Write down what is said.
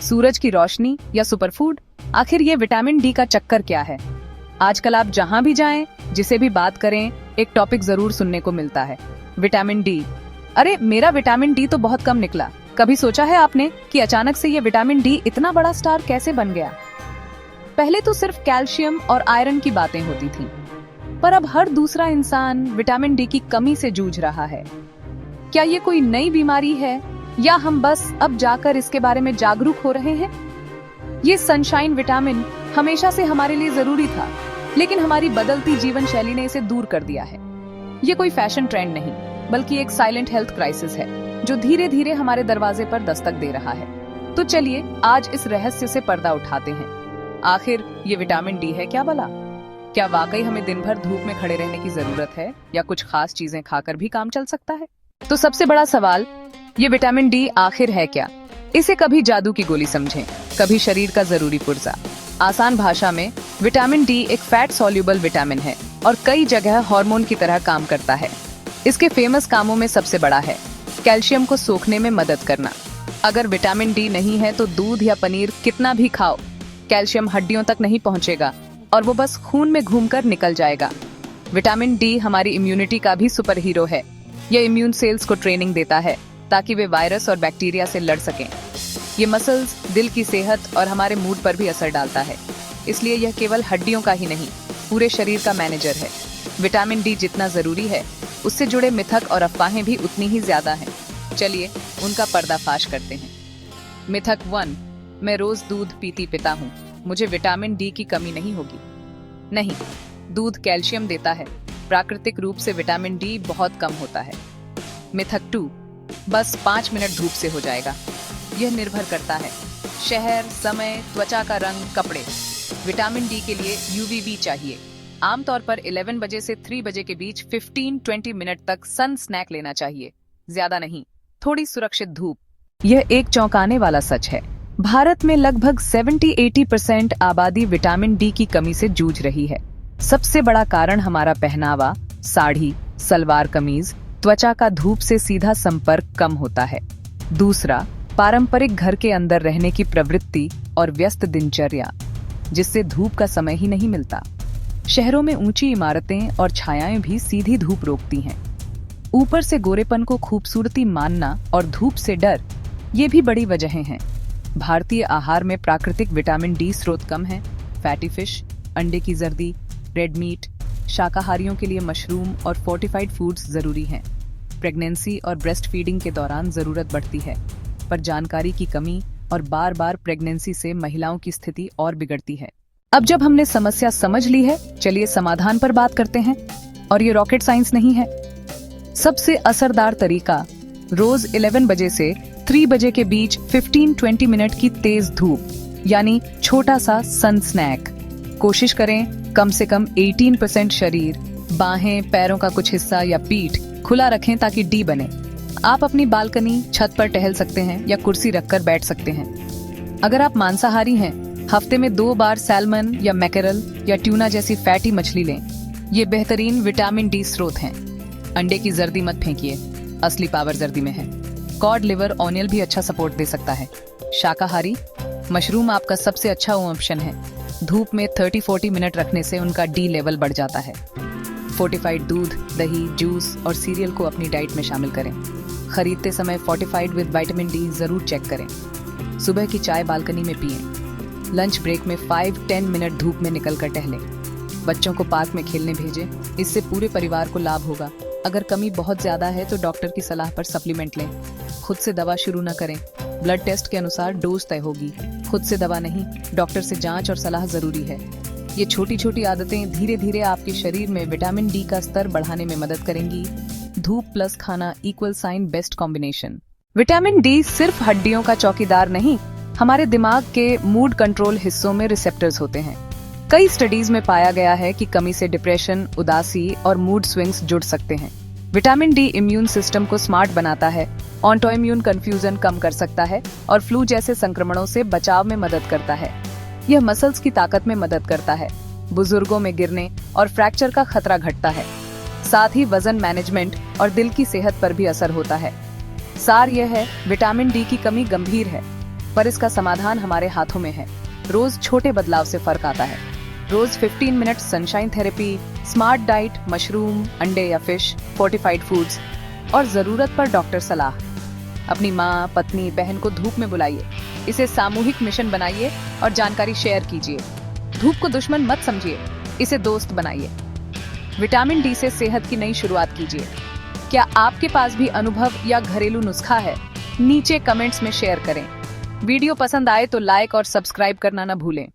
सूरज की रोशनी या सुपरफूड? आखिर ये विटामिन डी का चक्कर क्या है? आजकल आप जहां भी जाएं, जिसे भी बात करें, एक टॉपिक जरूर सुनने को मिलता है, विटामिन डी। अरे मेरा विटामिन डी तो बहुत कम निकला। कभी सोचा है आपने कि अचानक से ये विटामिन डी इतना बड़ा स्टार कैसे बन गया? पहले तो सिर्फ कैल्शियम और आयरन की बातें होती थी, पर अब हर दूसरा इंसान विटामिन डी की कमी से जूझ रहा है। क्या ये कोई नई बीमारी है या हम बस अब जाकर इसके बारे में जागरूक हो रहे हैं? ये सनशाइन विटामिन हमेशा से हमारे लिए जरूरी था, लेकिन हमारी बदलती जीवन शैली ने इसे दूर कर दिया है। ये कोई फैशन ट्रेंड नहीं, बल्कि एक साइलेंट हेल्थ क्राइसिस है जो धीरे धीरे हमारे दरवाजे पर दस्तक दे रहा है। तो चलिए आज इस रहस्य से पर्दा उठाते हैं। आखिर ये विटामिन डी है क्या भला? क्या वाकई हमें दिन भर धूप में खड़े रहने की जरूरत है या कुछ खास चीजें खाकर भी काम चल सकता है? तो सबसे बड़ा सवाल, ये विटामिन डी आखिर है क्या? इसे कभी जादू की गोली समझें, कभी शरीर का जरूरी पुर्जा। आसान भाषा में विटामिन डी एक फैट सॉल्युबल विटामिन है और कई जगह हार्मोन की तरह काम करता है। इसके फेमस कामों में सबसे बड़ा है कैल्शियम को सोखने में मदद करना। अगर विटामिन डी नहीं है तो दूध या पनीर कितना भी खाओ, कैल्शियम हड्डियों तक नहीं पहुंचेगा और वो बस खून में घूमकर निकल जाएगा। विटामिन डी हमारी इम्यूनिटी का भी सुपर हीरो है। यह इम्यून सेल्स को ट्रेनिंग देता है ताकि वे वायरस और बैक्टीरिया से लड़ सकें। ये मसल्स, दिल की सेहत और हमारे मूड पर भी असर डालता है। इसलिए यह केवल हड्डियों का ही नहीं, पूरे शरीर का मैनेजर है। विटामिन डी जितना जरूरी है, उससे जुड़े मिथक और अफवाहें भी उतनी ही ज्यादा हैं। चलिए उनका पर्दाफाश करते हैं। मिथक 1, मैं रोज दूध पिता हूँ, मुझे विटामिन डी की कमी नहीं होगी। नहीं, दूध कैल्शियम देता है, प्राकृतिक रूप से विटामिन डी बहुत कम होता है। मिथक 2, बस 5 मिनट धूप से हो जाएगा। यह निर्भर करता है शहर, समय, त्वचा का रंग, कपड़े। विटामिन डी के लिए यूवीबी चाहिए। आमतौर पर 11 बजे से 3 बजे के बीच 15-20 मिनट तक सन स्नैक लेना चाहिए, ज्यादा नहीं, थोड़ी सुरक्षित धूप। यह एक चौंकाने वाला सच है, भारत में लगभग 70-80% आबादी विटामिन डी की कमी से जूझ रही है। सबसे बड़ा कारण हमारा पहनावा, साड़ी, सलवार कमीज, त्वचा का धूप से सीधा संपर्क कम होता है। दूसरा, पारंपरिक घर के अंदर रहने की प्रवृत्ति और व्यस्त दिनचर्या, जिससे धूप का समय ही नहीं मिलता। शहरों में ऊंची इमारतें और छायाएं भी सीधी धूप रोकती हैं। ऊपर से गोरेपन को खूबसूरती मानना और धूप से डर, ये भी बड़ी वजहें हैं। भारतीय आहार में प्राकृतिक विटामिन डी स्रोत कम है। फैटी फिश, अंडे की जर्दी, रेड मीट, शाकाहारियों के लिए मशरूम और फोर्टिफाइड फूड्स जरूरी हैं। प्रेगनेंसी और ब्रेस्ट फीडिंग के दौरान जरूरत बढ़ती है, पर जानकारी की कमी और बार बार प्रेगनेंसी से महिलाओं की स्थिति और बिगड़ती है। अब जब हमने समस्या समझ ली है, चलिए समाधान पर बात करते हैं। और ये रॉकेट साइंस नहीं है। सबसे असरदार तरीका, रोज 11 बजे से 3 बजे के बीच 15-20 मिनट की तेज धूप, यानी छोटा सा सन स्नैक। कोशिश करें कम से कम 18% शरीर, बाहें, पैरों का कुछ हिस्सा या पीठ खुला रखें ताकि डी बने। आप अपनी बालकनी, छत पर टहल सकते हैं या कुर्सी रखकर बैठ सकते हैं। अगर आप मांसाहारी हैं, हफ्ते में 2 बार सैल्मन या मैकेरल या ट्यूना जैसी फैटी मछली लें। ये बेहतरीन विटामिन डी स्रोत हैं। अंडे की जर्दी मत फेंकिए, असली पावर जर्दी में है। कॉड लिवर ऑनियल भी अच्छा सपोर्ट दे सकता है। शाकाहारी, मशरूम आपका सबसे अच्छा ऑप्शन है। धूप में 30-40 मिनट रखने से उनका डी लेवल बढ़ जाता है। फोर्टिफाइड दूध, दही, जूस और सीरियल को अपनी डाइट में शामिल करें। खरीदते समय फोर्टिफाइड विद विटामिन डी जरूर चेक करें। सुबह की चाय बालकनी में पिएं। लंच ब्रेक में 5-10 मिनट धूप में निकलकर टहलें। बच्चों को पार्क में खेलने भेजें, इससे पूरे परिवार को लाभ होगा। अगर कमी बहुत ज्यादा है तो डॉक्टर की सलाह पर सप्लीमेंट लें। खुद से दवा शुरू न करें, ब्लड टेस्ट के अनुसार डोज तय होगी। खुद से दवा नहीं, डॉक्टर से जांच और सलाह जरूरी है। ये छोटी छोटी आदतें धीरे धीरे आपके शरीर में विटामिन डी का स्तर बढ़ाने में मदद करेंगी। धूप प्लस खाना equal sign best combination. Vitamin D सिर्फ हड्डियों का चौकीदार नहीं, हमारे दिमाग के मूड कंट्रोल हिस्सों में रिसेप्टर्स होते हैं। कई स्टडीज में पाया गया है कि कमी से डिप्रेशन, उदासी और मूड स्विंग्स जुड़ सकते हैं। विटामिन डी इम्यून सिस्टम को स्मार्ट बनाता है, ऑटोइम्यून कंफ्यूजन कम कर सकता है और फ्लू जैसे संक्रमणों से बचाव में मदद करता है। यह मसल्स की ताकत में मदद करता है। बुजुर्गों में गिरने और फ्रैक्चर का खतरा घटता है। साथ ही वजन मैनेजमेंट और दिल की सेहत पर भी असर होता है। सार यह है, विटामिन डी की कमी गंभीर है। पर इसका समाधान हमारे हाथों में है। रोज छोटे बदलाव से फर्क आता है। रोज 15 minute sunshine therapy, smart diet, mushroom, अंडे या फिश, फोर्टिफाइड फूड्स और जरूरत पर डॉक्टर सलाह। अपनी माँ, पत्नी, बहन को धूप में बुलाइए। इसे सामूहिक मिशन बनाइए और जानकारी शेयर कीजिए। धूप को दुश्मन मत समझिए, इसे दोस्त बनाइए। विटामिन डी से सेहत की नई शुरुआत कीजिए। क्या आपके पास भी अनुभव या घरेलू नुस्खा है? नीचे कमेंट्स में शेयर करें। वीडियो पसंद आए तो लाइक और सब्सक्राइब करना न भूलें।